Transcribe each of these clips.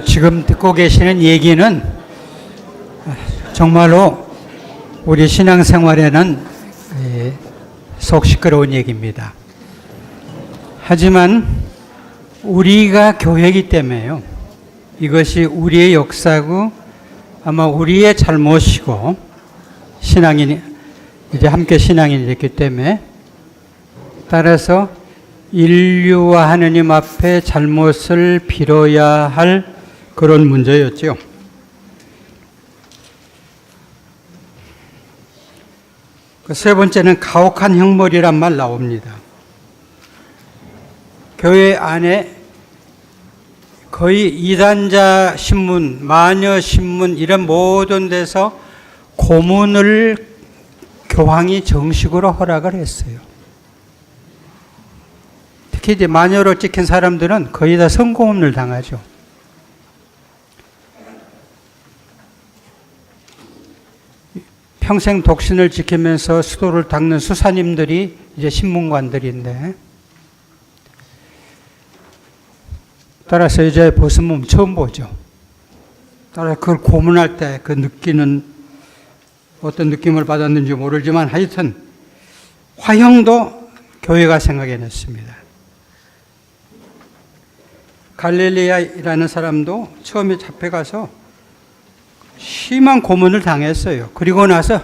지금 듣고 계시는 얘기는 정말로 우리 신앙생활에는 속 시끄러운 얘기입니다. 하지만 우리가 교회이기 때문에요. 이것이 우리의 역사고 아마 우리의 잘못이고 신앙인이 이제 함께 신앙인이 됐기 때문에 따라서 인류와 하느님 앞에 잘못을 빌어야 할 그런 문제였죠. 그 세 번째는 가혹한 형벌이란 말 나옵니다. 교회 안에 거의 이단자 신문, 마녀 신문 이런 모든 데서 고문을 교황이 정식으로 허락을 했어요. 특히 이제 마녀로 찍힌 사람들은 거의 다 성고문을 당하죠. 평생 독신을 지키면서 수도를 닦는 수사님들이 이제 신문관들인데, 따라서 여자의 벗은 처음 보죠. 따라서 그걸 고문할 때 그 느끼는 어떤 느낌을 받았는지 모르지만 하여튼 화형도 교회가 생각해냈습니다. 갈릴리아라는 사람도 처음에 잡혀가서 심한 고문을 당했어요. 그리고 나서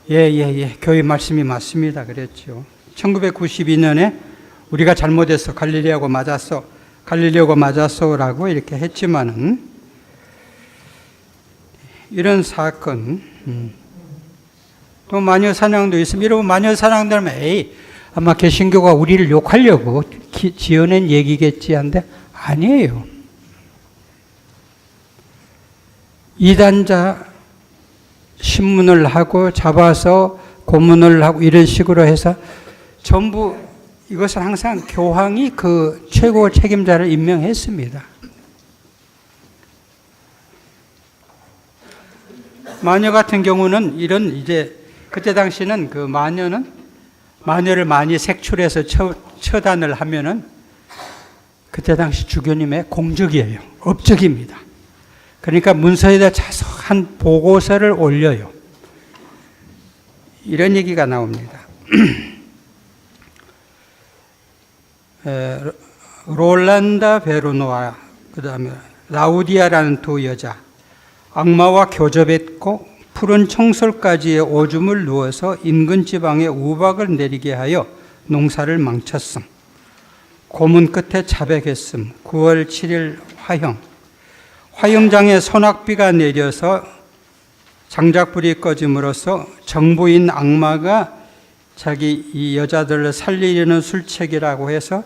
교회 말씀이 맞습니다 그랬죠. 1992년에 우리가 잘못해서 갈릴리아고 맞았어라고 이렇게 했지만은 이런 사건 또 마녀 사냥도 있으면 이러면 마녀 사냥들면 아마 개신교가 우리를 욕하려고 지어낸 얘기겠지 한데 아니에요. 이단자 신문을 하고 잡아서 고문을 하고 이런 식으로 해서 전부 이것은 항상 교황이 그 최고 책임자를 임명했습니다. 마녀 같은 경우는 이런 이제 그때 당시는 그 마녀를 많이 색출해서 처단을 하면은 그때 당시 주교님의 공적이에요. 업적입니다. 그러니까 문서에다 자세한 보고서를 올려요. 이런 얘기가 나옵니다. 롤란다 베르노와 그 다음에 라우디아라는 두 여자 악마와 교접했고 푸른 청솔가지에 오줌을 누워서 인근 지방에 우박을 내리게 하여 농사를 망쳤음. 고문 끝에 자백했음. 9월 7일 화형. 화형장에 소낙비가 내려서 장작불이 꺼짐으로써 정부인 악마가 자기 이 여자들을 살리려는 술책이라고 해서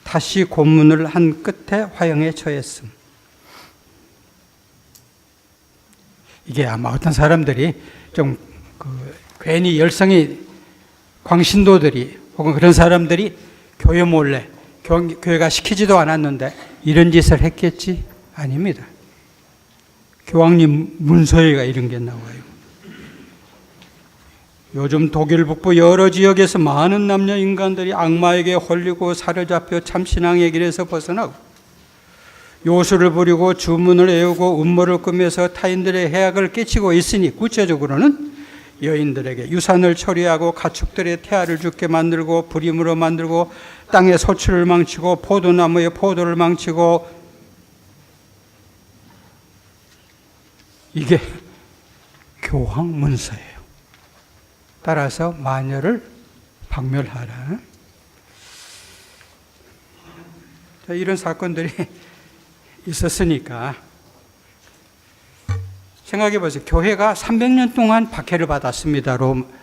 다시 고문을 한 끝에 화형에 처했음. 이게 아마 어떤 사람들이 좀 괜히 열성이 광신도들이 혹은 그런 사람들이 교회 몰래 교회가 시키지도 않았는데 이런 짓을 했겠지? 아닙니다. 교황님 문서에가 이런 게 나와요. 요즘 독일 북부 여러 지역에서 많은 남녀 인간들이 악마에게 홀리고 사로잡혀 참신앙의 길에서 벗어나고 요술을 부리고 주문을 외우고 음모를 꾸며서 타인들의 해악을 끼치고 있으니 구체적으로는 여인들에게 유산을 처리하고 가축들의 태아를 죽게 만들고 불임으로 만들고 땅의 소출을 망치고 포도나무의 포도를 망치고 이게 교황 문서예요. 따라서 마녀를 박멸하라. 이런 사건들이 있었으니까 생각해 보세요. 교회가 300년 동안 박해를 받았습니다.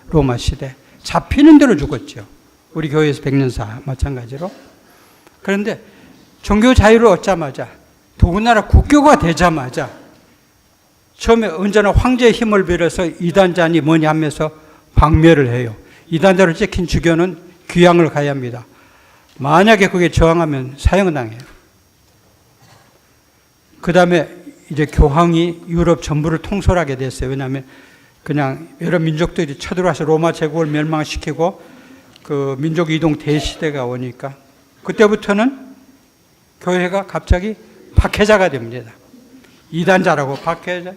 로마 시대. 잡히는 대로 죽었죠. 우리 교회에서 100년사 마찬가지로. 그런데 종교 자유를 얻자마자 더군다나 국교가 되자마자 처음에 언제나 황제의 힘을 빌어서 이단자니 뭐니 하면서 박멸을 해요. 이단자로 찍힌 주교는 귀양을 가야 합니다. 만약에 그게 저항하면 사형당해요. 그 다음에 이제 교황이 유럽 전부를 통솔하게 됐어요. 왜냐하면 그냥 여러 민족들이 쳐들어와서 로마 제국을 멸망시키고 그 민족 이동 대시대가 오니까 그때부터는 교회가 갑자기 박해자가 됩니다. 이단자라고 박해,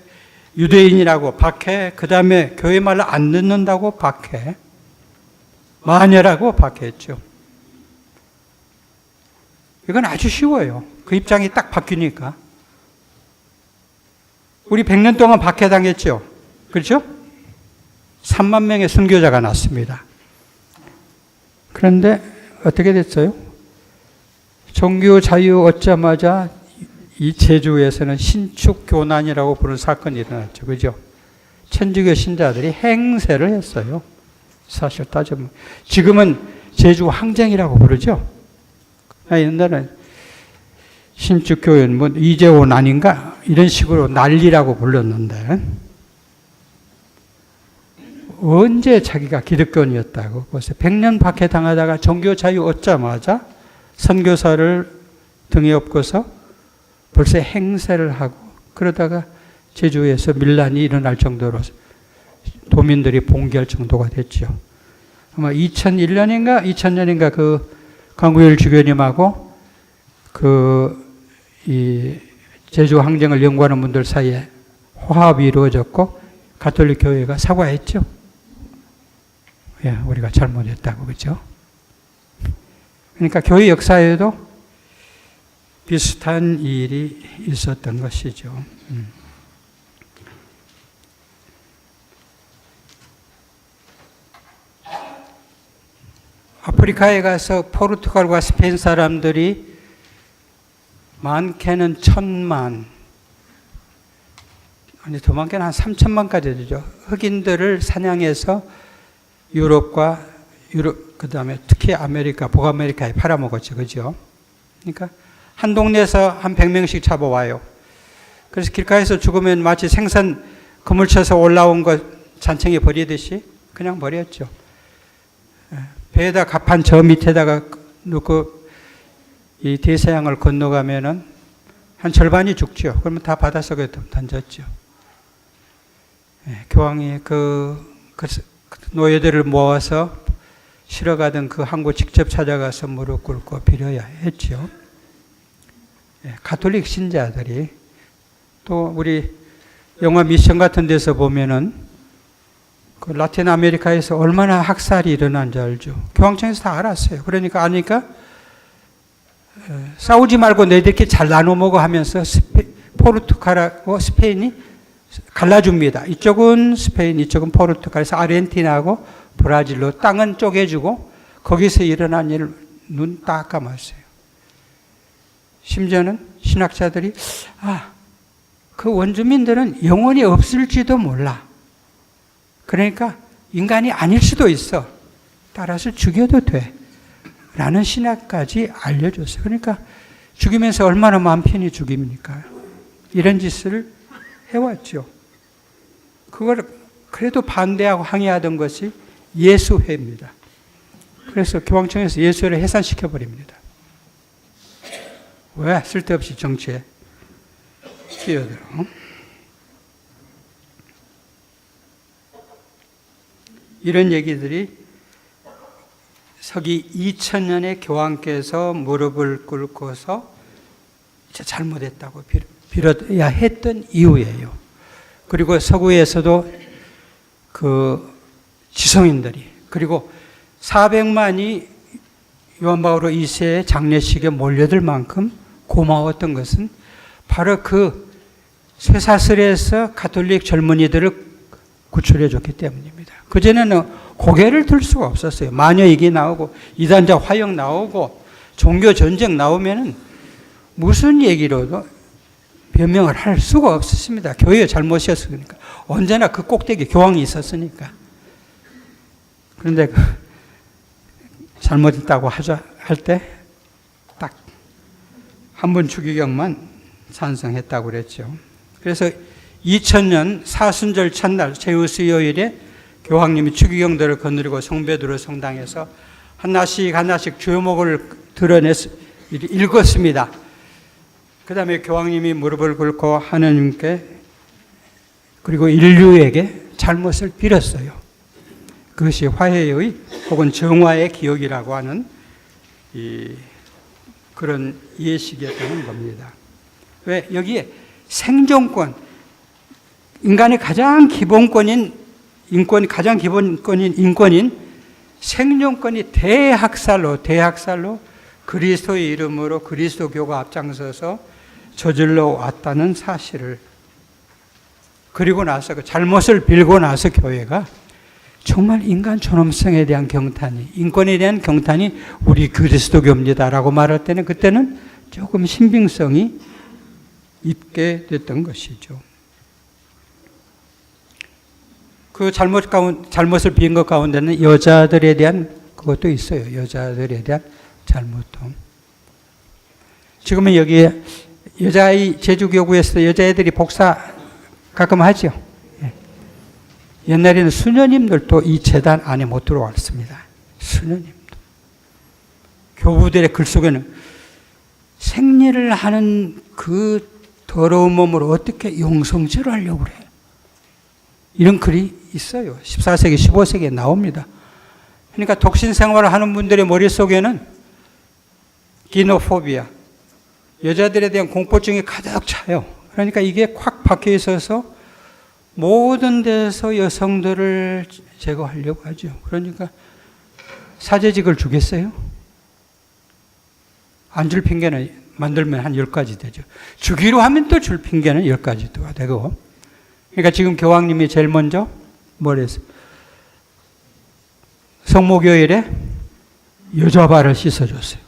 유대인이라고 박해, 그 다음에 교회 말을 안 듣는다고 박해, 마녀라고 박해했죠. 이건 아주 쉬워요. 그 입장이 딱 바뀌니까. 우리 100년 동안 박해당했죠. 그렇죠? 3만 명의 순교자가 났습니다. 그런데 어떻게 됐어요? 종교 자유 얻자마자 이 제주에서는 신축교난이라고 부르는 사건이 일어났죠. 그죠? 천주교 신자들이 행세를 했어요. 사실 따지면. 지금은 제주 항쟁이라고 부르죠. 옛날에는 신축교연, 뭐, 이재원 아닌가? 이런 식으로 난리라고 불렀는데, 언제 자기가 기득권이었다고. 벌써 100년 박해당하다가 종교 자유 얻자마자 선교사를 등에 업고서 벌써 행세를 하고, 그러다가 제주에서 밀란이 일어날 정도로 도민들이 봉기할 정도가 됐죠. 아마 2001년인가 2000년인가 그 강구일 주교님하고 이 제주 항쟁을 연구하는 분들 사이에 화합이 이루어졌고 가톨릭 교회가 사과했죠. 예, 우리가 잘못했다고. 그렇죠? 그러니까 교회 역사에도 비슷한 일이 있었던 것이죠. 아프리카에 가서 포르투갈과 스페인 사람들이 많게는 1000만, 아니 더 많게는 한 3000만까지 되죠. 흑인들을 사냥해서 유럽과 그 다음에 특히 아메리카, 북아메리카에 팔아먹었죠. 그죠? 그러니까 한 동네에서 한 100명씩 잡아와요. 그래서 길가에서 죽으면 마치 생선 그물 쳐서 올라온 거 잔챙이 버리듯이 그냥 버렸죠. 배에다 갑판 저 밑에다가 놓고 이 대서양을 건너가면은 한 절반이 죽죠. 그러면 다 바닷속에 던졌죠. 교황이 그 노예들을 모아서 실어가던 그 항구 직접 찾아가서 무릎 꿇고 빌어야 했죠. 가톨릭 신자들이 또 우리 영화 미션 같은 데서 보면은 그 라틴 아메리카에서 얼마나 학살이 일어난 줄 알죠. 교황청에서 다 알았어요. 그러니까 아니까 싸우지 말고 너희들끼리 잘 나눠 먹어 하면서 포르투갈하고 스페인이 갈라줍니다. 이쪽은 스페인, 이쪽은 포르투갈에서 아르헨티나하고 브라질로 땅은 쪼개주고 거기서 일어난 일을 눈 딱 감았어요. 심지어는 신학자들이 그 원주민들은 영원히 없을지도 몰라. 그러니까 인간이 아닐 수도 있어. 따라서 죽여도 돼. 라는 신학까지 알려줬어요. 그러니까 죽이면서 얼마나 마음 편히 죽입니까? 이런 짓을 해왔죠. 그걸 그래도 반대하고 항의하던 것이 예수회입니다. 그래서 교황청에서 예수회를 해산시켜버립니다. 왜? 쓸데없이 정치에 끼어들어. 이런 얘기들이 서기 2000년에 교황께서 무릎을 꿇고서 잘못했다고 빌어야 했던 이유예요. 그리고 서구에서도 그 지성인들이 그리고 400만이 요한 바오로 2세의 장례식에 몰려들 만큼 고마웠던 것은 바로 그 쇠사슬에서 가톨릭 젊은이들을 구출해 줬기 때문입니다. 그전에는 고개를 들 수가 없었어요. 마녀 얘기 나오고 이단자 화형 나오고 종교 전쟁 나오면은 무슨 얘기로도 변명을 할 수가 없었습니다. 교회의 잘못이었으니까. 언제나 그 꼭대기 교황이 있었으니까. 그런데 잘못했다고 할 때 딱 한 번 추기경만 찬성했다고 그랬죠. 그래서 2000년 사순절 첫날 제우수요일에 교황님이 추기경들을 거느리고 성베드로 성당에서 하나씩 주요목을 읽었습니다. 그 다음에 교황님이 무릎을 꿇고 하나님께 그리고 인류에게 잘못을 빌었어요. 그것이 화해의 혹은 정화의 기억이라고 하는 그런 예식이었다는 겁니다. 왜? 여기에 생존권, 인간의 가장 기본권인 인권, 가장 기본권인 인권인 생존권이 대학살로 그리스도의 이름으로 그리스도교가 앞장서서 저질러 왔다는 사실을, 그리고 나서 그 잘못을 빌고 나서 교회가 정말 인간 존엄성에 대한 경탄이, 인권에 대한 경탄이 우리 그리스도교입니다라고 말할 때는 그때는 조금 신빙성이 있게 됐던 것이죠. 그 잘못을 비인 것 가운데는 여자들에 대한 그것도 있어요. 여자들에 대한 잘못도. 지금은 여기에 여자아이 제주교구에서 여자애들이 복사 가끔 하죠. 옛날에는 수녀님들도 이 재단 안에 못 들어왔습니다. 수녀님도. 교부들의 글 속에는 생리를 하는 그 더러운 몸으로 어떻게 용성질을 하려고 그래. 이런 글이 있어요. 14세기, 15세기에 나옵니다. 그러니까 독신 생활을 하는 분들의 머릿속에는 기노포비아, 여자들에 대한 공포증이 가득 차요. 그러니까 이게 콱 박혀 있어서 모든 데서 여성들을 제거하려고 하죠. 그러니까 사제직을 주겠어요? 안 줄 핑계는 만들면 한 10가지 되죠. 주기로 하면 또 줄 핑계는 10가지도 되고. 그러니까 지금 교황님이 제일 먼저 뭘 했어요? 성모교일에 여자 발을 씻어줬어요.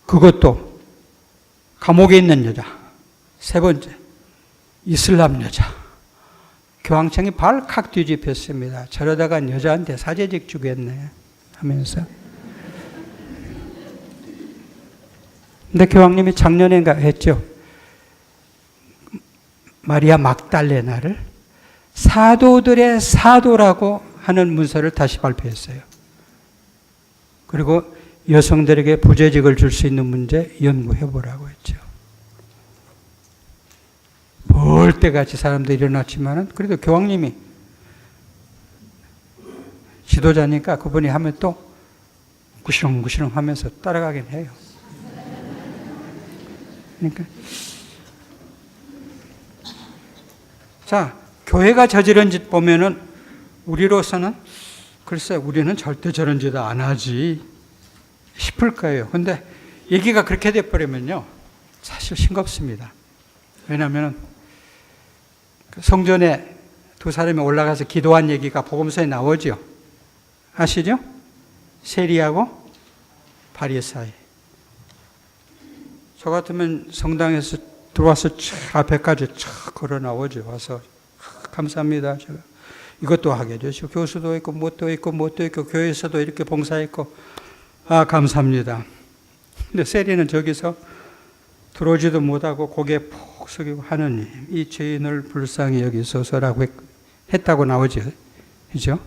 그것도 감옥에 있는 여자. 세 번째, 이슬람 여자. 교황청이 발칵 뒤집혔습니다. 저러다가 여자한테 사제직 주겠네 하면서. 근데 교황님이 작년인가 했죠. 마리아 막달레나를 사도들의 사도라고 하는 문서를 다시 발표했어요. 그리고 여성들에게 부재직을 줄 수 있는 문제 연구해보라고 했죠. 벌떼같이 사람들이 일어났지만은 그래도 교황님이 지도자니까 그분이 하면 또 구시렁구시렁 하면서 따라가긴 해요. 그러니까 자, 교회가 저지른 짓 보면은 우리로서는 글쎄 우리는 절대 저런 짓 안 하지 싶을 거예요. 근데 얘기가 그렇게 돼버리면요 사실 싱겁습니다. 왜냐하면 성전에 두 사람이 올라가서 기도한 얘기가 복음서에 나오죠. 아시죠? 세리하고 바리사이. 저 같으면 성당에서 들어와서 앞에까지 촥 걸어 나오죠. 와서 감사합니다. 제가 이것도 하게 해주시고 교수도 있고 뭣도 있고 교회에서도 이렇게 봉사했고 감사합니다. 근데 세리는 저기서 들어오지도 못하고 고개 푹 숙이고 하느님 이 죄인을 불쌍히 여기소서라고 했다고 나오죠. 그죠?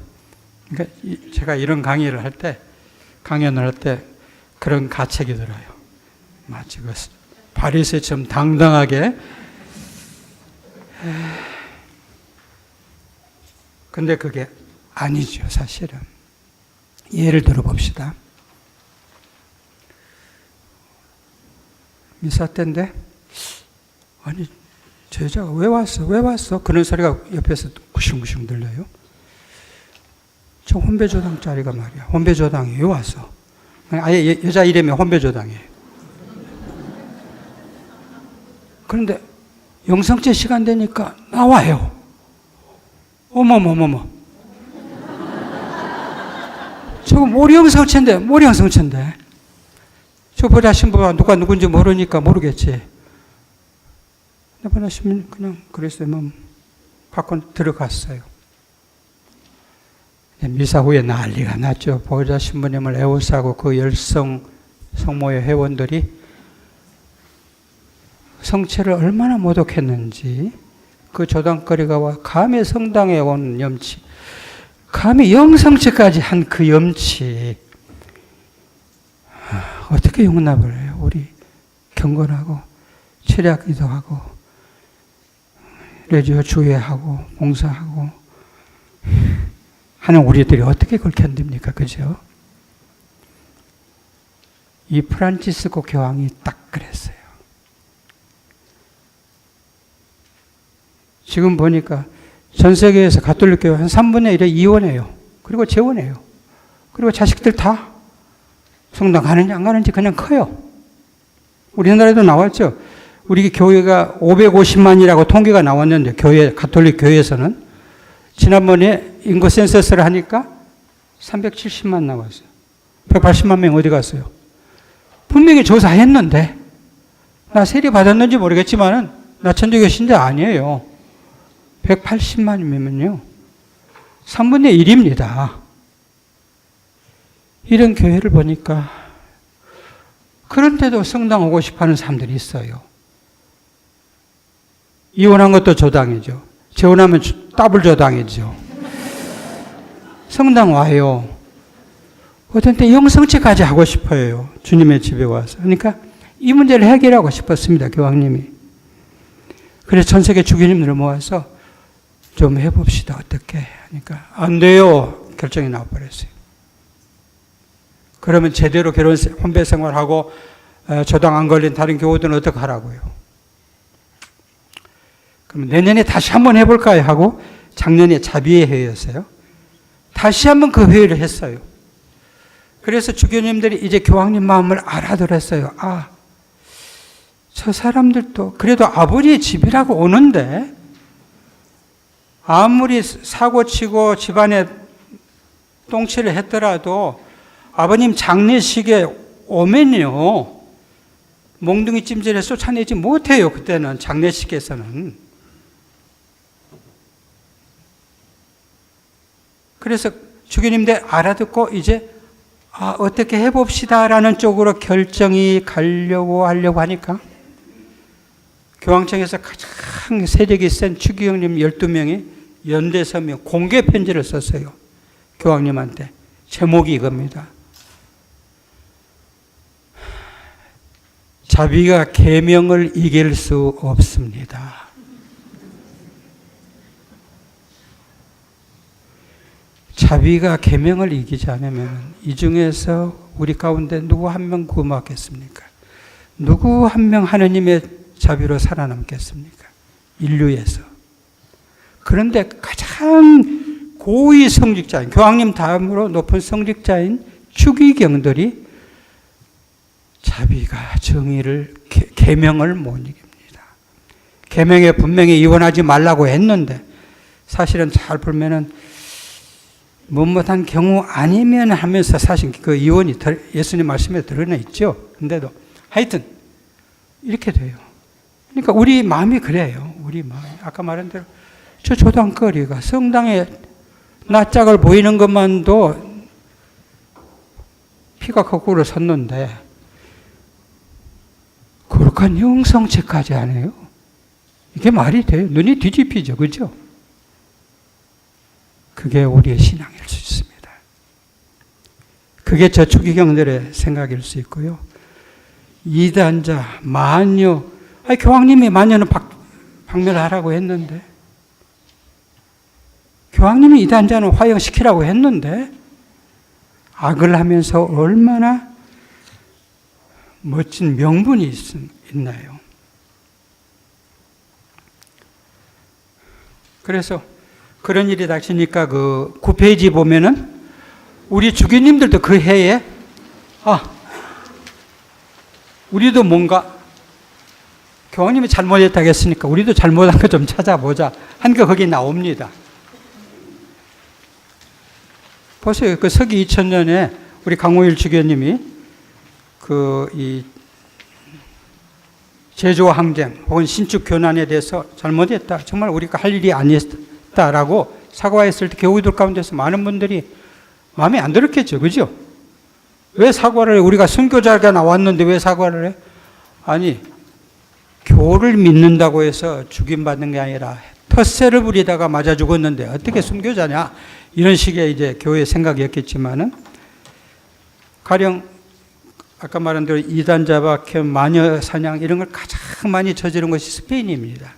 그러니까 제가 이런 강연을 할 때 그런 가책이 들어요. 마치 그 바리새처럼 당당하게. 근데 그게 아니죠, 사실은. 예를 들어 봅시다. 미사 때인데, 아니, 저 여자가 왜 왔어? 그런 소리가 옆에서 구슝구슝 들려요. 저 혼배조당짜리가 말이야. 혼배조당이 왜 왔어? 아예 여자 이름이 혼배조당이에요. 그런데 영성제 시간 되니까 나와요. 어머머머머. 저거 모리영성체인데. 저 보자 신부가 누가 누군지 모르니까 모르겠지. 근데 보자 신부 그냥 그랬어요. 밖으로 들어갔어요. 미사 후에 난리가 났죠. 보자 신부님을 애워싸고 그 성모의 회원들이 성체를 얼마나 모독했는지, 그 조당거리가 감히 성당에 온 염치, 감히 영성체까지 한 그 염치, 어떻게 용납을 해요? 우리 경건하고 철야 기도하고 레지오 주회하고 봉사하고 하는 우리들이 어떻게 그걸 견딥니까? 그죠? 이 프란치스코 교황이 딱 그랬어요. 지금 보니까 전 세계에서 가톨릭 교회 한 3분의 1에 이혼해요. 그리고 재혼해요. 그리고 자식들 다 성당 가는지 안 가는지 그냥 커요. 우리나라에도 나왔죠. 우리 교회가 550만이라고 통계가 나왔는데, 가톨릭 교회에서는 지난번에 인구 센서스를 하니까 370만 나왔어요. 180만 명 어디 갔어요? 분명히 조사했는데, 나 세례 받았는지 모르겠지만은, 나 천주교 신자 아니에요. 180만이면요. 3분의 1입니다. 이런 교회를 보니까, 그런데도 성당 오고 싶어 하는 사람들이 있어요. 이혼한 것도 조당이죠. 재혼하면 더블 조당이죠. 성당 와요. 어떤 때 영성체까지 하고 싶어요. 주님의 집에 와서. 그러니까 이 문제를 해결하고 싶었습니다. 교황님이. 그래서 전 세계 주교님들을 모아서 좀 해봅시다. 어떻게 하니까 안 돼요. 결정이 나와버렸어요. 그러면 제대로 혼배 생활하고 조당 안 걸린 다른 교우들은 어떻게 하라고요? 그럼 내년에 다시 한번 해볼까요? 하고 작년에 자비의 회의였어요. 다시 한번 그 회의를 했어요. 그래서 주교님들이 이제 교황님 마음을 알아들었어요. 아, 저 사람들도 그래도 아버지의 집이라고 오는데 아무리 사고치고 집안에 똥치를 했더라도 아버님 장례식에 오면요 몽둥이 찜질에 쫓아내지 못해요. 그때는 장례식에서는. 그래서 주교님들 알아듣고 이제 어떻게 해봅시다라는 쪽으로 결정이 하려고 하니까 교황청에서 가장 세력이 센 추기경님 12명이 연대서명 공개 편지를 썼어요. 교황님한테. 제목이 이겁니다. 자비가 계명을 이길 수 없습니다. 자비가 계명을 이기지 않으면 이 중에서 우리 가운데 누구 한 명 구원받겠습니까? 누구 한 명 하느님의 자비로 살아남겠습니까? 인류에서. 그런데 가장 고위 성직자인, 교황님 다음으로 높은 성직자인 추기경들이 자비가 정의를, 계명을 못 이깁니다. 계명에 분명히 이혼하지 말라고 했는데 사실은 잘 보면은 못못한 경우 아니면 하면서 사실 그 이혼이 예수님 말씀에 드러나 있죠. 근데도 하여튼 이렇게 돼요. 그러니까 우리 마음이 그래요. 우리 마음이. 아까 말한 대로 저 조당거리가 성당에 낯짝을 보이는 것만도 피가 거꾸로 섰는데 거룩한 영성체까지 안 해요. 이게 말이 돼요. 눈이 뒤집히죠. 그죠? 그게 우리의 신앙일 수 있습니다. 그게 저 추기경들의 생각일 수 있고요. 이단자, 마녀, 교황님이 마녀는 박멸하라고 했는데, 교황님이 이단자는 화형시키라고 했는데, 악을 하면서 얼마나 멋진 명분이 있나요? 그래서 그런 일이 닥치니까 그 9페이지 보면은 우리 주교님들도 그 해에 우리도 뭔가 교황님이 잘못했다고 했으니까 우리도 잘못한 거 좀 찾아보자 한 거 거기 나옵니다. 보세요. 그 서기 2000년에 우리 강호일 주교님이 이 제조 항쟁 혹은 신축 교난에 대해서 잘못했다. 정말 우리가 할 일이 아니었다라고 사과했을 때 교우들 가운데서 많은 분들이 마음에 안 들었겠죠. 그죠? 왜 사과를 해? 우리가 순교자가 나왔는데 왜 사과를 해? 아니, 교를 믿는다고 해서 죽임받는 게 아니라 텃세를 부리다가 맞아 죽었는데 어떻게 순교자냐? 이런 식의 이제 교회의 생각이었겠지만은 가령 아까 말한 대로 이단자 박해, 마녀 사냥 이런 걸 가장 많이 저지른 것이 스페인입니다.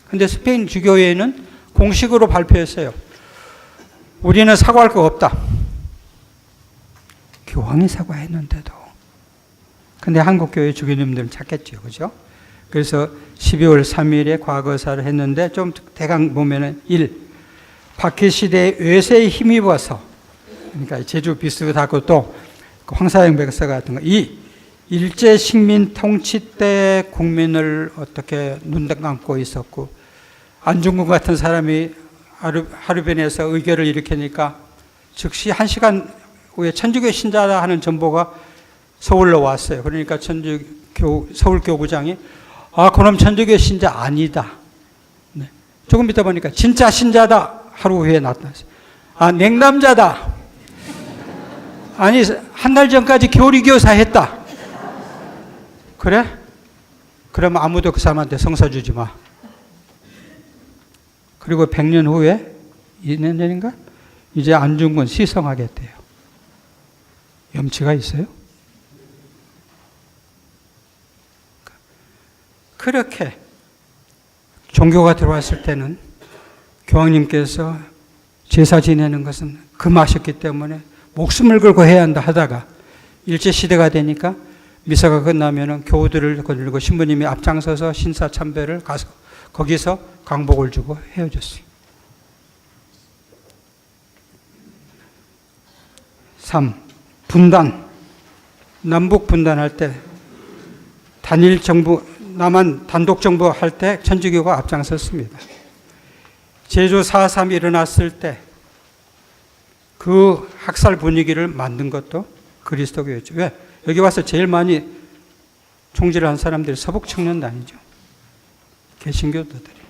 그런데 스페인 주교회는 공식으로 발표했어요. 우리는 사과할 거 없다. 교황이 사과했는데도. 근데 한국 교회 주교님들은 찾겠죠. 그죠? 그래서 12월 3일에 과거사를 했는데 좀 대강 보면은 1. 박해시대의 외세에 힘입어서, 그러니까 제주 비슷하고 또 황사영 백서 같은 거. 2. 일제 식민 통치 때 국민을 어떻게 눈 감고 있었고, 안중근 같은 사람이 하루변에서 의결을 일으키니까 즉시 1시간 후에 천주교 신자다 하는 정보가 서울로 왔어요. 그러니까 서울교구장이 그럼 천주교 신자 아니다. 네. 조금 있다 보니까 진짜 신자다. 하루 후에 나타났어요. 냉담자다. 아니, 한 달 전까지 교리교사 했다. 그래? 그럼 아무도 그 사람한테 성사 주지 마. 그리고 100년 후에, 2년 전인가? 이제 안중근 시성하겠대요. 염치가 있어요? 그렇게 종교가 들어왔을 때는 교황님께서 제사 지내는 것은 금하셨기 때문에 목숨을 걸고 해야 한다 하다가 일제시대가 되니까 미사가 끝나면은 교우들을 거들고 신부님이 앞장서서 신사참배를 가서 거기서 강복을 주고 헤어졌어요. 3. 분단. 남북 분단할 때 단일 정부, 남한 단독 정부 할 때 천주교가 앞장섰습니다. 제주 4.3 일어났을 때 그 학살 분위기를 만든 것도 그리스도교였죠. 왜? 여기 와서 제일 많이 총질을 한 사람들이 서북 청년단이죠. 개신교도들입니다.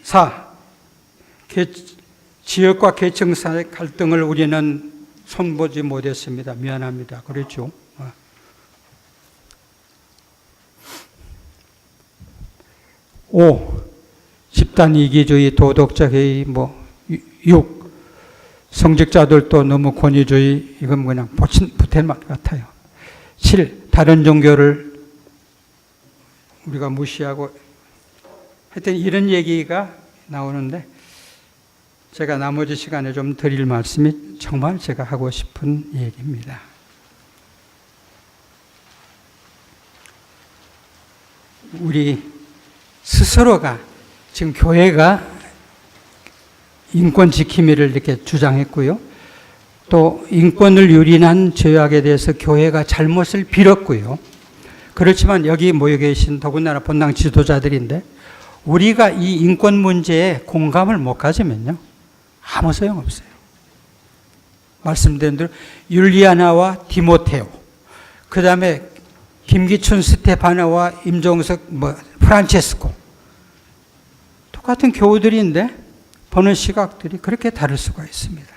4. 지역과 계층 사이 갈등을 우리는 손보지 못했습니다. 미안합니다. 그랬죠. 5. 집단 이기주의, 도덕적 해이, 6. 성직자들도 너무 권위주의, 이건 그냥 부텔맛 같아요. 7. 다른 종교를 우리가 무시하고, 하여튼 이런 얘기가 나오는데, 제가 나머지 시간에 좀 드릴 말씀이 정말 제가 하고 싶은 얘기입니다. 우리 스스로가 지금 교회가 인권 지킴이를 이렇게 주장했고요. 또 인권을 유린한 죄악에 대해서 교회가 잘못을 빌었고요. 그렇지만 여기 모여 계신 더군다나 본당 지도자들인데 우리가 이 인권 문제에 공감을 못 가지면요. 아무 소용없어요. 말씀드린 대로 율리아나와 디모테오, 그 다음에 김기춘 스테파나와 임종석, 프란체스코, 똑같은 교우들인데 보는 시각들이 그렇게 다를 수가 있습니다.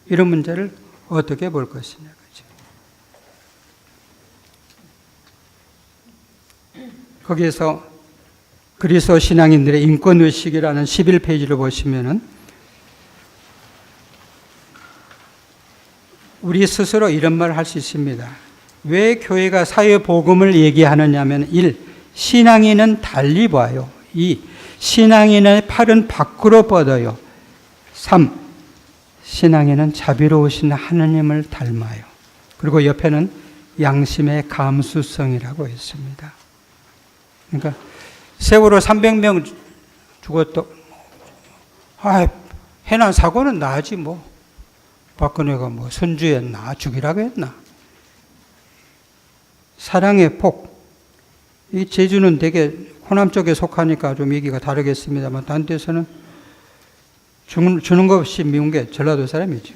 이런 문제를 어떻게 볼 것이냐. 거기에서 그리스도 신앙인들의 인권의식이라는 11페이지를 보시면은 우리 스스로 이런 말을 할 수 있습니다. 왜 교회가 사회복음을 얘기하느냐면 1. 신앙인은 달리 봐요. 2. 신앙인의 팔은 밖으로 뻗어요. 3. 신앙인은 자비로우신 하느님을 닮아요. 그리고 옆에는 양심의 감수성이라고 있습니다. 그러니까 세월호 300명 죽었도 해난 사고는 나지 박근혜가 선주였나 죽이라고 했나. 사랑의 폭. 이 제주는 되게 호남 쪽에 속하니까 좀 얘기가 다르겠습니다만 다른 데서는 주는 것 없이 미운 게 전라도 사람이죠.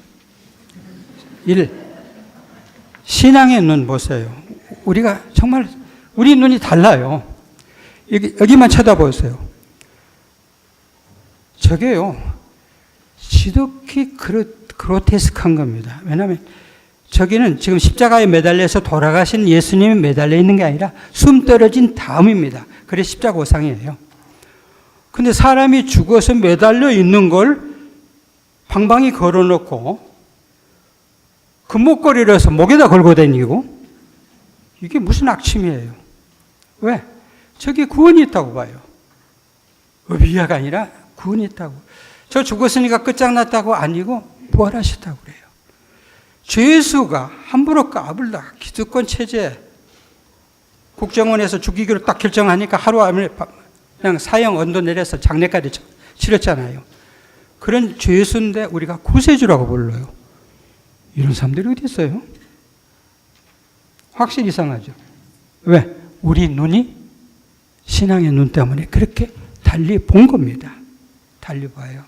1. 신앙의 눈 보세요. 우리가 정말 우리 눈이 달라요. 여기만 쳐다보세요. 저게요. 지독히 그로테스크한 겁니다. 왜냐하면 저기는 지금 십자가에 매달려서 돌아가신 예수님이 매달려 있는 게 아니라 숨 떨어진 다음입니다. 그래서 십자고상이에요. 근데 사람이 죽어서 매달려 있는 걸 방방이 걸어놓고 금목걸이를 해서 목에다 걸고 다니고 이게 무슨 악취미예요. 왜? 저기 구원이 있다고 봐요. 의비야가 아니라 구원이 있다고. 저 죽었으니까 끝장났다고 아니고 부활하셨다고 그래요. 죄수가 함부로 까불다 기득권 체제 국정원에서 죽이기로 딱 결정하니까 하루 안에 그냥 사형 언도 내려서 장례까지 치렀잖아요. 그런 죄수인데 우리가 구세주라고 불러요. 이런 사람들이 어디 있어요? 확실히 이상하죠. 왜? 우리 눈이 신앙의 눈 때문에 그렇게 달리 본 겁니다. 달리 봐요.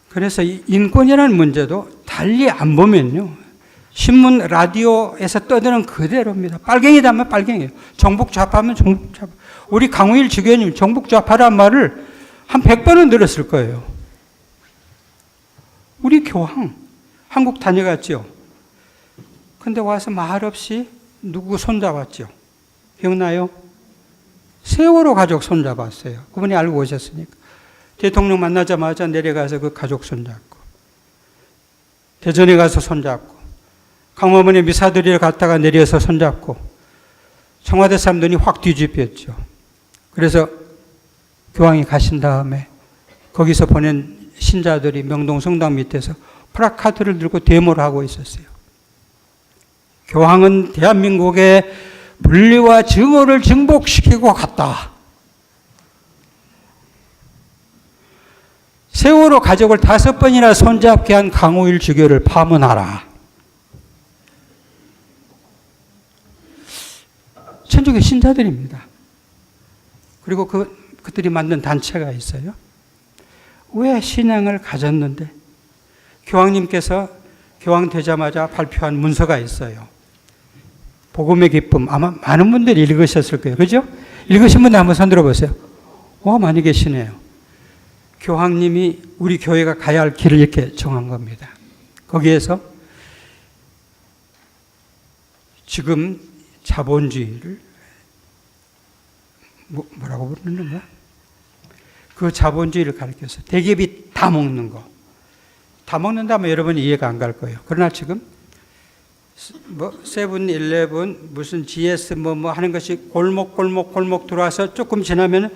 그래서 이 인권이라는 문제도 달리 안 보면요. 신문, 라디오에서 떠드는 그대로입니다. 빨갱이다면 빨갱이에요. 정북 좌파면 정북 좌파. 우리 강우일 지교님 정북 좌파란 말을 한 100번은 들었을 거예요. 우리 교황, 한국 다녀갔죠. 근데 와서 말없이 누구 손잡았죠. 기억나요? 세월호 가족 손잡았어요. 그분이 알고 오셨으니까. 대통령 만나자마자 내려가서 그 가족 손잡고, 대전에 가서 손잡고, 강화문에 미사 드리러 갔다가 내려서 손잡고, 청와대 사람들이 확 뒤집혔죠. 그래서 교황이 가신 다음에 거기서 보낸 신자들이 명동 성당 밑에서 플라카드를 들고 데모를 하고 있었어요. 교황은 대한민국의 분리와 증오를 증복시키고 갔다. 세월호 가족을 5번이나 손잡게 한 강우일 주교를 파문하라. 천주교 신자들입니다. 그리고 그들이 만든 단체가 있어요. 왜 신앙을 가졌는데 교황님께서 교황 되자마자 발표한 문서가 있어요. 복음의 기쁨. 아마 많은 분들이 읽으셨을 거예요. 그죠? 읽으신 분들 한번 손 들어보세요. 와, 많이 계시네요. 교황님이 우리 교회가 가야 할 길을 이렇게 정한 겁니다. 거기에서 지금 자본주의를 뭐라고 부르는 거야? 그 자본주의를 가르쳐서 대기업이 다 먹는 거. 다 먹는다면 여러분이 이해가 안 갈 거예요. 그러나 지금 세븐일레븐 무슨 GS 뭐 하는 것이 골목 들어와서 조금 지나면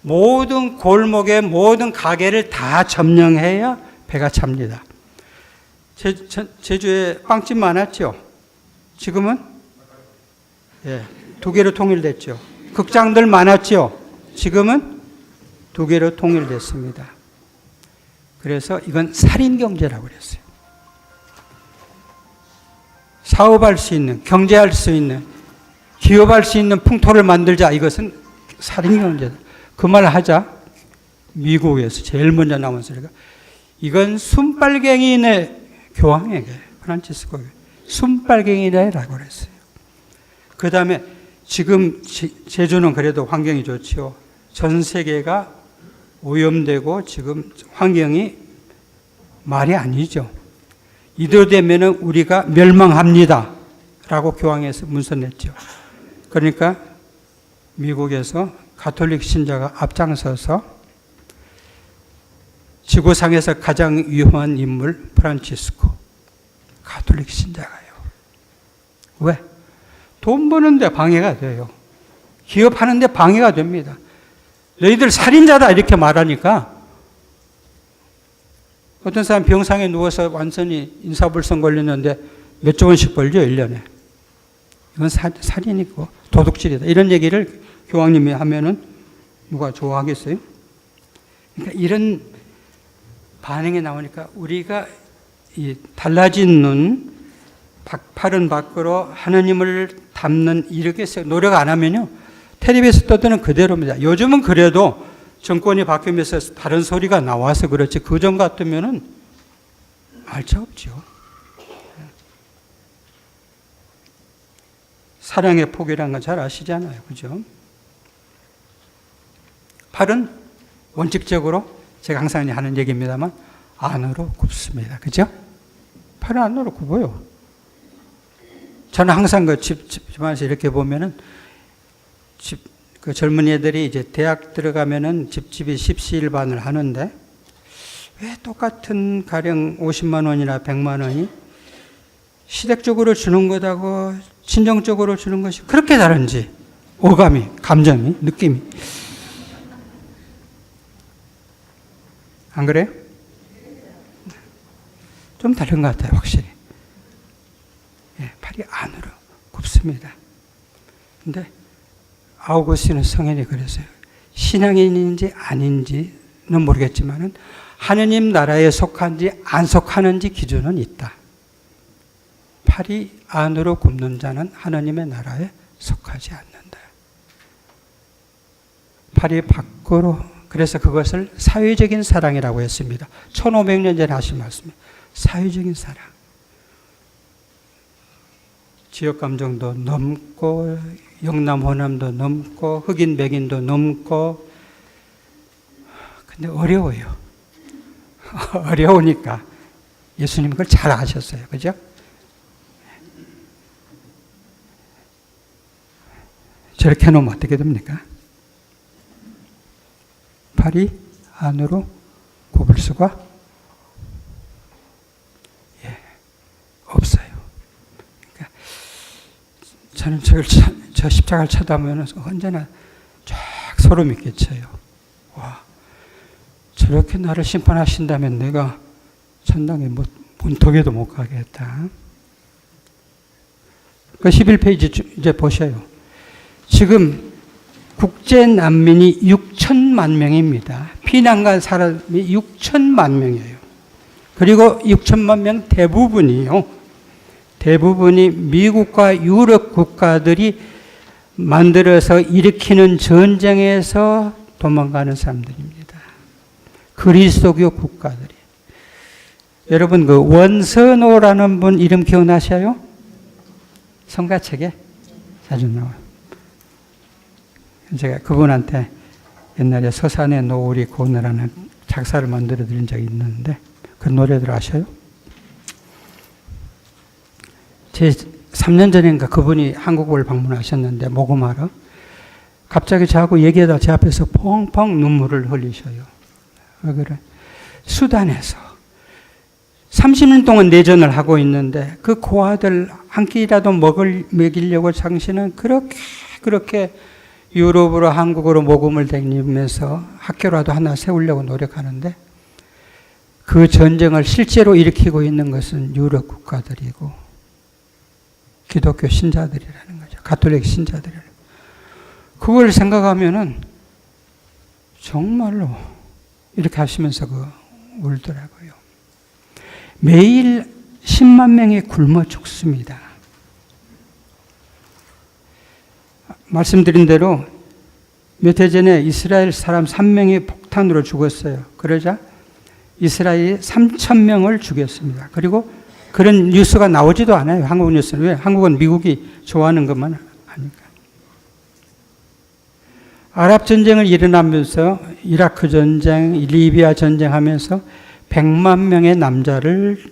모든 골목의 모든 가게를 다 점령해야 배가 찹니다. 제주에 빵집 많았죠? 지금은? 예, 2개로 통일됐죠. 극장들 많았죠? 지금은 2개로 통일됐습니다. 그래서 이건 살인경제라고 그랬어요. 사업할 수 있는, 경제할 수 있는, 기업할 수 있는 풍토를 만들자. 이것은 살인경제다. 그 말 하자. 미국에서 제일 먼저 나온 소리가 이건 순빨갱이네. 교황에게, 프란치스코에게 순빨갱이네라고 그랬어요. 그 다음에 지금 제주는 그래도 환경이 좋지요. 전 세계가 오염되고 지금 환경이 말이 아니죠. 이대로 되면 우리가 멸망합니다. 라고 교황에서 문서 냈죠. 그러니까 미국에서 가톨릭 신자가 앞장서서 지구상에서 가장 위험한 인물 프란치스코. 가톨릭 신자가요. 왜? 돈 버는데 방해가 돼요. 기업하는데 방해가 됩니다. 너희들 살인자다 이렇게 말하니까 어떤 사람 병상에 누워서 완전히 인사불성 걸렸는데 몇조 원씩 벌죠, 1년에. 이건 살인이고 도둑질이다. 이런 얘기를 교황님이 하면은 누가 좋아하겠어요? 그러니까 이런 반응이 나오니까 우리가 이 달라진 눈, 팔은 밖으로 하느님을 담는 이렇게 노력 안 하면요. 텔레비에서 떠드는 그대로입니다. 요즘은 그래도 정권이 바뀌면서 다른 소리가 나와서 그렇지 그전 같으면은 알차 없죠. 사랑의 폭이라는 건 잘 아시잖아요. 그죠? 팔은 원칙적으로 제가 항상 하는 얘기입니다만 안으로 굽습니다. 그죠? 팔은 안으로 굽어요. 저는 항상 그 집안에서 이렇게 보면은 그 젊은 애들이 이제 대학 들어가면은 집집이 십시일반을 하는데 왜 똑같은 가령 50만 원이나 100만 원이 시댁적으로 주는 것하고 친정적으로 주는 것이 그렇게 다른지 오감이, 감정이, 느낌이 안 그래요? 좀 다른 것 같아요, 확실히. 예, 팔이 안으로 굽습니다. 근데 아우구스티는 성인이 그랬어요. 신앙인인지 아닌지는 모르겠지만은 하느님 나라에 속한지 안 속하는지 기준은 있다. 팔이 안으로 굽는 자는 하느님의 나라에 속하지 않는다. 팔이 밖으로, 그래서 그것을 사회적인 사랑이라고 했습니다. 1500년 전에 하신 말씀이에요. 사회적인 사랑. 지역 감정도 넘고, 영남, 호남도 넘고, 흑인, 백인도 넘고, 근데 어려워요. 어려우니까 예수님 그걸 잘 아셨어요. 그죠? 저렇게 해놓으면 어떻게 됩니까? 팔이 안으로 굽을 수가 없어요. 그러니까 저는 저 십자가를 쳐다보면 언제나 쫙 소름이 끼쳐요. 와, 저렇게 나를 심판하신다면 내가 천당에 문턱에도 못 가겠다. 그 11페이지 이제 보셔요. 지금 국제 난민이 6천만 명입니다. 피난 간 사람이 6천만 명이에요. 그리고 6천만 명 대부분이 미국과 유럽 국가들이 만들어서 일으키는 전쟁에서 도망가는 사람들입니다. 그리스도교 국가들이. 여러분 그 원선호라는 분 이름 기억나셔요? 성가책에 자주 나와요. 제가 그분한테 옛날에 서산의 노을이 고운이라는 작사를 만들어 드린 적이 있는데 그 노래들 아셔요? 제 3년 전인가 그분이 한국을 방문하셨는데 모금하러 갑자기 저하고 얘기하다 제 앞에서 펑펑 눈물을 흘리셔요. 왜 그래? 수단에서 30년 동안 내전을 하고 있는데 그 고아들 한 끼라도 먹이려고 당신은 그렇게 유럽으로 한국으로 모금을 다니면서 학교라도 하나 세우려고 노력하는데 그 전쟁을 실제로 일으키고 있는 것은 유럽 국가들이고 기독교 신자들이라는 거죠. 가톨릭 신자들이라는 거죠. 그걸 생각하면은 정말로 이렇게 하시면서 울더라고요. 매일 10만 명이 굶어 죽습니다. 말씀드린 대로 몇 해 전에 이스라엘 사람 3명이 폭탄으로 죽었어요. 그러자 이스라엘이 3,000명을 죽였습니다. 그리고 그런 뉴스가 나오지도 않아요. 한국 뉴스는. 왜? 한국은 미국이 좋아하는 것만 하니까. 아랍 전쟁을 일어나면서 이라크 전쟁, 리비아 전쟁하면서 100만 명의 남자를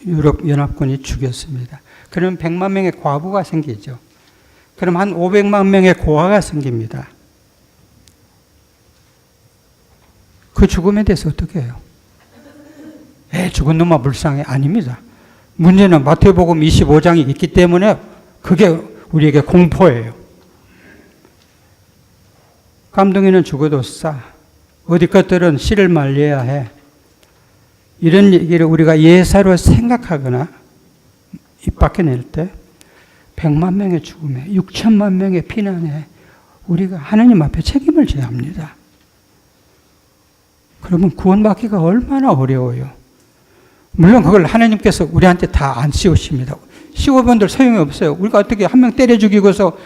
유럽 연합군이 죽였습니다. 그러면 100만 명의 과부가 생기죠. 그럼 한 500만 명의 고아가 생깁니다. 그 죽음에 대해서 어떻게 해요? 죽은 놈아 불쌍해. 아닙니다. 문제는 마태복음 25장이 있기 때문에 그게 우리에게 공포예요. 깜둥이는 죽어도 싸. 어디 것들은 씨를 말려야 해. 이런 얘기를 우리가 예사로 생각하거나 입 밖에 낼 때 100만 명의 죽음에 6천만 명의 피난에 우리가 하나님 앞에 책임을 져야 합니다. 그러면 구원받기가 얼마나 어려워요. 물론 그걸 하나님께서 우리한테 다 안 씌우십니다. 씌워본들 소용이 없어요. 우리가 어떻게 한 명 때려 죽이고서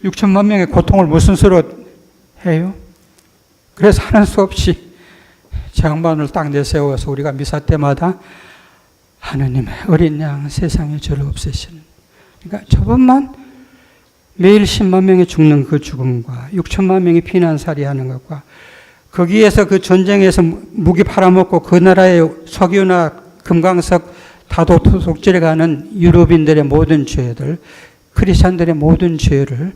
6천만 명의 고통을 무슨 수로 해요? 그래서 하는 수 없이 제 양반을 딱 내세워서 우리가 미사 때마다 하느님의 어린 양 세상에 저를 없애시는. 그러니까 저번만 매일 10만 명이 죽는 그 죽음과 6천만 명이 피난살이하는 것과 거기에서 그 전쟁에서 무기 팔아먹고 그 나라의 석유나 금강석 다도 속질해 가는 유럽인들의 모든 죄들, 크리스찬들의 모든 죄를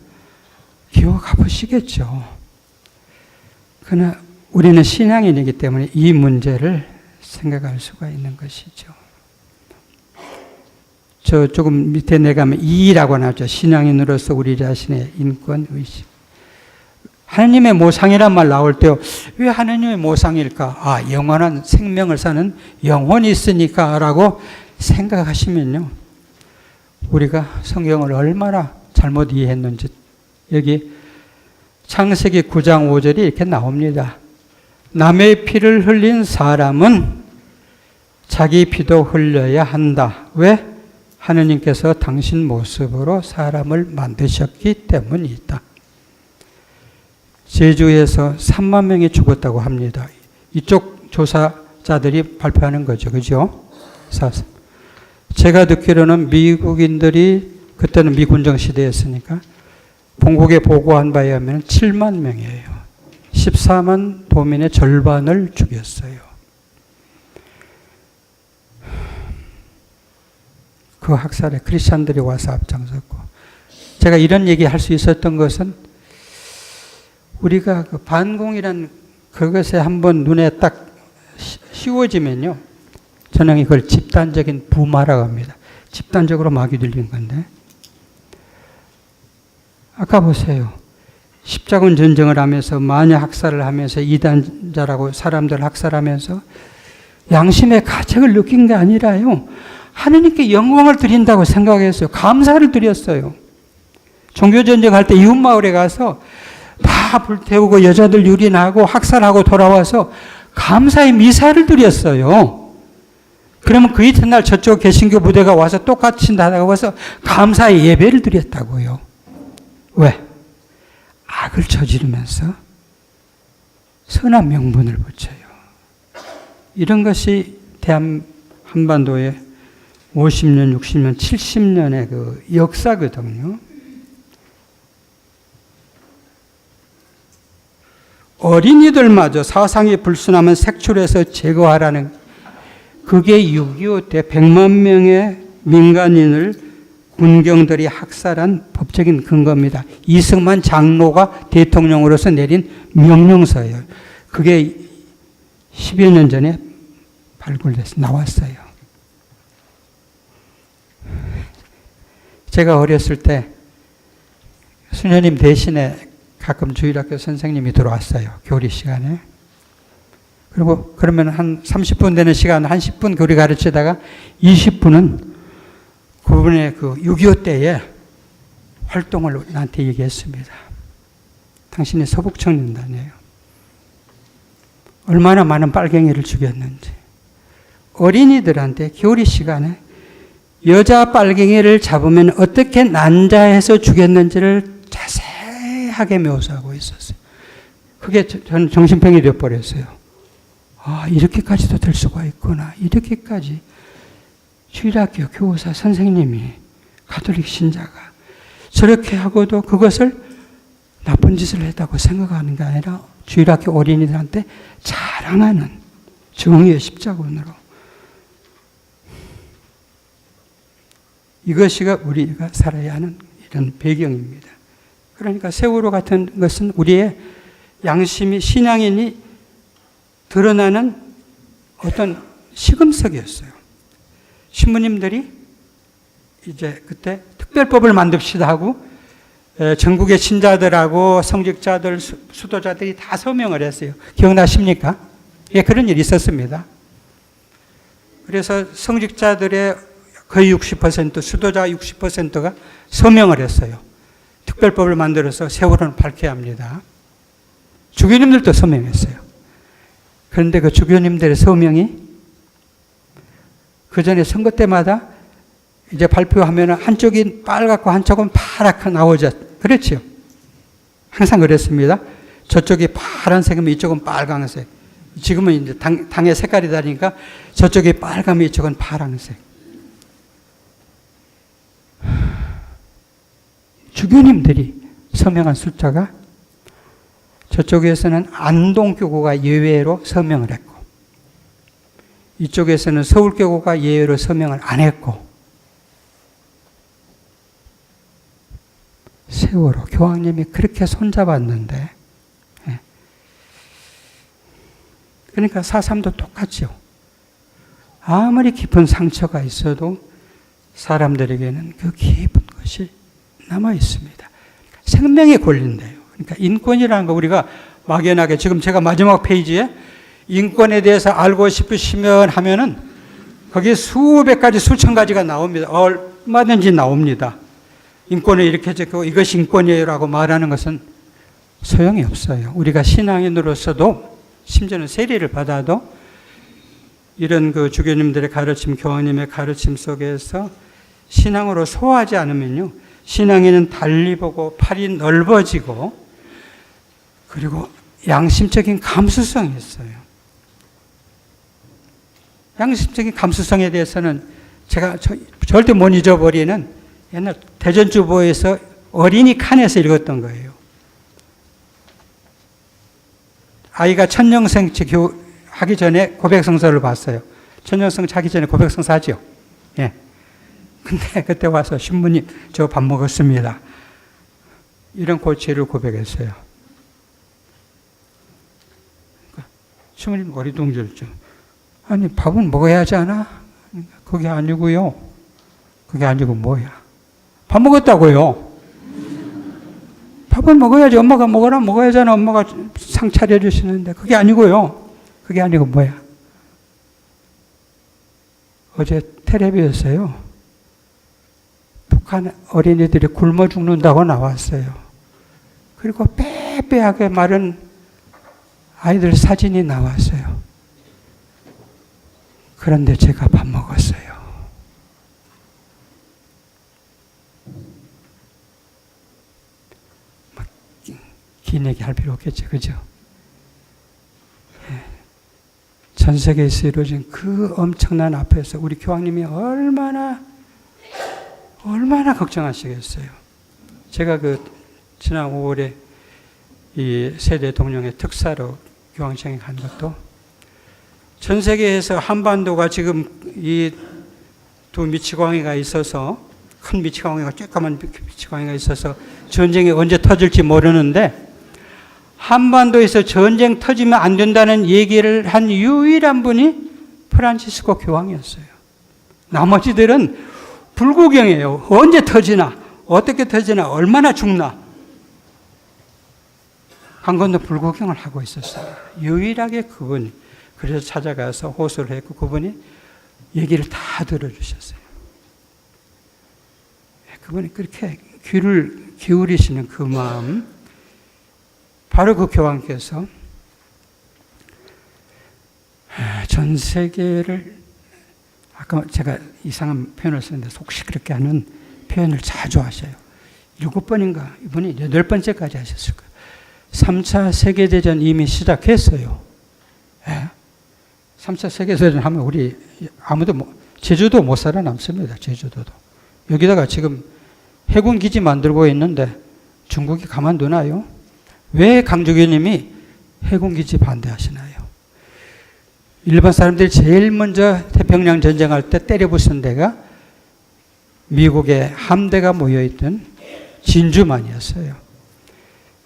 기억하 보시겠죠. 그러나 우리는 신앙인이기 때문에 이 문제를 생각할 수가 있는 것이죠. 저 조금 밑에 내가면 2라고 나오죠. 신앙인으로서 우리 자신의 인권 의식. 하느님의 모상이란 말 나올 때 왜 하느님의 모상일까? 아, 영원한 생명을 사는 영혼이 있으니까 라고 생각하시면요. 우리가 성경을 얼마나 잘못 이해했는지 여기 창세기 9장 5절이 이렇게 나옵니다. 남의 피를 흘린 사람은 자기 피도 흘려야 한다. 왜? 하느님께서 당신 모습으로 사람을 만드셨기 때문이다. 제주에서 3만 명이 죽었다고 합니다. 이쪽 조사자들이 발표하는 거죠. 그죠? 제가 듣기로는 미국인들이 그때는 미군정 시대였으니까 본국에 보고한 바에 의하면 7만 명이에요. 14만 도민의 절반을 죽였어요. 그 학살에 크리스찬들이 와서 앞장섰고, 제가 이런 얘기 할 수 있었던 것은 우리가 그 반공이란 그것에 한번 눈에 딱 씌워지면요, 저는 이걸 집단적인 부마라고 합니다. 집단적으로 막이 들린 건데, 아까 보세요. 십자군 전쟁을 하면서 마녀 학살을 하면서 이단자라고 사람들 학살하면서 양심의 가책을 느낀 게 아니라요, 하느님께 영광을 드린다고 생각했어요. 감사를 드렸어요. 종교전쟁 할 때 이웃마을에 가서 다 불태우고 여자들 유린하고 학살하고 돌아와서 감사의 미사를 드렸어요. 그러면 그 이튿날 저쪽 개신교 부대가 와서 똑같이 나가서 감사의 예배를 드렸다고요. 왜? 악을 저지르면서 선한 명분을 붙여요. 이런 것이 한반도의 50년, 60년, 70년의 그 역사거든요. 어린이들마저 사상이 불순하면 색출해서 제거하라는, 그게 6.25 때 100만 명의 민간인을 군경들이 학살한 법적인 근거입니다. 이승만 장로가 대통령으로서 내린 명령서예요. 그게 10여 년 전에 발굴돼서 나왔어요. 제가 어렸을 때 수녀님 대신에 가끔 주일학교 선생님이 들어왔어요. 교리 시간에. 그리고 그러면 한 30분 되는 시간 한 10분 교리 가르치다가 20분은 그분의 그 6.25 때의 활동을 나한테 얘기했습니다. 당신이 서북청년단이에요. 얼마나 많은 빨갱이를 죽였는지. 어린이들한테 교리 시간에 여자 빨갱이를 잡으면 어떻게 난자해서 죽였는지를 자세하게 묘사하고 있었어요. 그게 저는 정신병이 되어버렸어요. 아, 이렇게까지도 될 수가 있구나. 이렇게까지 주일학교 교사 선생님이 가톨릭 신자가 저렇게 하고도 그것을 나쁜 짓을 했다고 생각하는 게 아니라 주일학교 어린이들한테 자랑하는 정의의 십자군으로, 이것이 우리가 살아야 하는 이런 배경입니다. 그러니까 세월호 같은 것은 우리의 양심이, 신앙인이 드러나는 어떤 시금석이었어요. 신부님들이 이제 그때 특별법을 만듭시다 하고 전국의 신자들하고 성직자들, 수도자들이 다 서명을 했어요. 기억나십니까? 예, 그런 일이 있었습니다. 그래서 성직자들의 거의 60%, 수도자 60%가 서명을 했어요. 특별법을 만들어서 세월호는 밝혀야 합니다. 주교님들도 서명했어요. 그런데 그 주교님들의 서명이 그 전에 선거 때마다 이제 발표하면 한쪽이 빨갛고 한쪽은 파랗게 나오죠. 그렇죠? 항상 그랬습니다. 저쪽이 파란색이면 이쪽은 빨강색. 지금은 이제 당의 색깔이 다르니까 저쪽이 빨가면 이쪽은 파란색. 주교님들이 서명한 숫자가, 저쪽에서는 안동교구가 예외로 서명을 했고, 이쪽에서는 서울교구가 예외로 서명을 안 했고, 세월호 교황님이 그렇게 손잡았는데, 그러니까 4.3도 똑같죠. 아무리 깊은 상처가 있어도 사람들에게는 그 깊은 것이 남아 있습니다. 생명에 걸린대요. 그러니까 인권이라는 거 우리가 막연하게 지금 제가 마지막 페이지에 인권에 대해서 알고 싶으시면 하면은 거기에 수백 가지 수천 가지가 나옵니다. 얼마든지 나옵니다. 인권을 이렇게 적고 이것이 인권이에요라고 말하는 것은 소용이 없어요. 우리가 신앙인으로서도 심지어는 세례를 받아도 이런 그 주교님들의 가르침, 교황님의 가르침 속에서 신앙으로 소화하지 않으면요. 신앙에는 달리 보고 팔이 넓어지고 그리고 양심적인 감수성이 있어요. 양심적인 감수성에 대해서는 제가 절대 못 잊어버리는 옛날 대전주보에서 어린이 칸에서 읽었던 거예요. 아이가 천년생 하기 전에 고백성서를 봤어요. 천년생 하기 전에 고백성서 하죠. 예. 근데 그때 와서 신부님 저 밥 먹었습니다. 이런 고치를 고백했어요. 신부님 어리둥절죠. 아니 밥은 먹어야 하지 않아? 그게 아니고요. 그게 아니고 뭐야? 밥 먹었다고요. 밥은 먹어야지. 엄마가 먹으라 먹어야잖아. 엄마가 상 차려주시는데 그게 아니고요. 그게 아니고 뭐야? 어제 텔레비에서요. 북한 어린이들이 굶어 죽는다고 나왔어요. 그리고 빼빼하게 마른 아이들 사진이 나왔어요. 그런데 제가 밥 먹었어요. 긴 얘기 할 필요 없겠죠. 그죠? 전 세계에서 이루어진 그 엄청난 앞에서 우리 교황님이 얼마나 걱정하시겠어요. 제가 지난 5월에 이 세대 동령의 특사로 교황청에 간 것도 전 세계에서 한반도가 지금 이 두 미치광이가 있어서 큰 미치광이가 쬐까만 미치광이가 있어서 전쟁이 언제 터질지 모르는데 한반도에서 전쟁 터지면 안 된다는 얘기를 한 유일한 분이 프란치스코 교황이었어요. 나머지들은 불구경이에요. 언제 터지나, 어떻게 터지나, 얼마나 죽나. 한 건도 불구경을 하고 있었어요. 유일하게 그분이. 그래서 찾아가서 호소를 했고 그분이 얘기를 다 들어주셨어요. 그분이 그렇게 귀를 기울이시는 그 마음, 바로 그 교황께서 전 세계를, 아까 제가 이상한 표현을 썼는데 속 시끄럽게 하는 표현을 자주 하셔요. 7번인가 이분이 8번째까지 하셨을 거예요. 3차 세계대전 이미 시작했어요. 예? 3차 세계대전 하면 우리 아무도 제주도 못 살아남습니다. 제주도도. 여기다가 지금 해군 기지 만들고 있는데 중국이 가만두나요? 왜 강주교님이 해군 기지 반대하시나요? 일반 사람들이 제일 먼저 태평양 전쟁할 때 때려부순 데가 미국의 함대가 모여있던 진주만이었어요.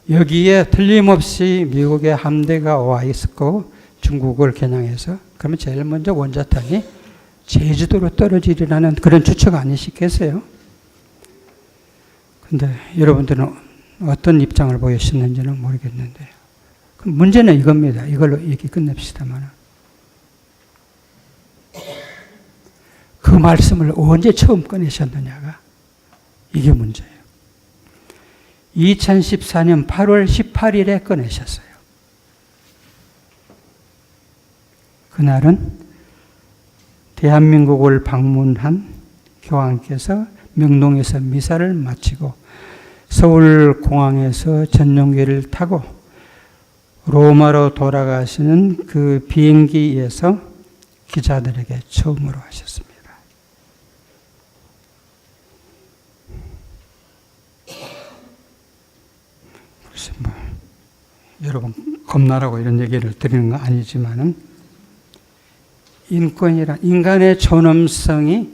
여기에 틀림없이 미국의 함대가 와 있었고 중국을 겨냥해서 그러면 제일 먼저 원자탄이 제주도로 떨어지리라는 그런 추측 아니시겠어요? 근데 여러분들은 어떤 입장을 보이시는지는 모르겠는데 문제는 이겁니다. 이걸로 얘기 끝냅시다만 그 말씀을 언제 처음 꺼내셨느냐가 이게 문제예요. 2014년 8월 18일에 꺼내셨어요. 그날은 대한민국을 방문한 교황께서 명동에서 미사를 마치고 서울공항에서 전용기를 타고 로마로 돌아가시는 그 비행기에서 기자들에게 처음으로 하셨습니다. 그래서 여러분 겁나라고 이런 얘기를 드리는 건 아니지만은 인권이란 인간의 존엄성이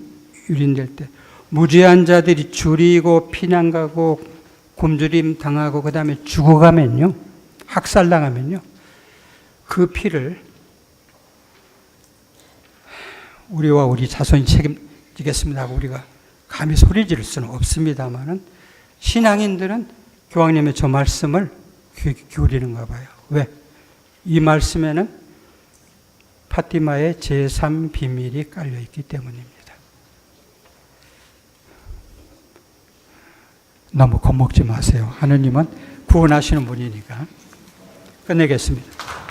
유린될 때 무죄한 자들이 줄이고 피난 가고 굶주림 당하고 그 다음에 죽어가면요, 학살당하면요, 그 피를 우리와 우리 자손이 책임지겠습니다 하고 우리가 감히 소리 지를 수는 없습니다만은 신앙인들은 교황님의 저 말씀을 귀 기울이는가 봐요. 왜? 이 말씀에는 파티마의 제3 비밀이 깔려 있기 때문입니다. 너무 겁먹지 마세요. 하느님은 구원하시는 분이니까. 끝내겠습니다.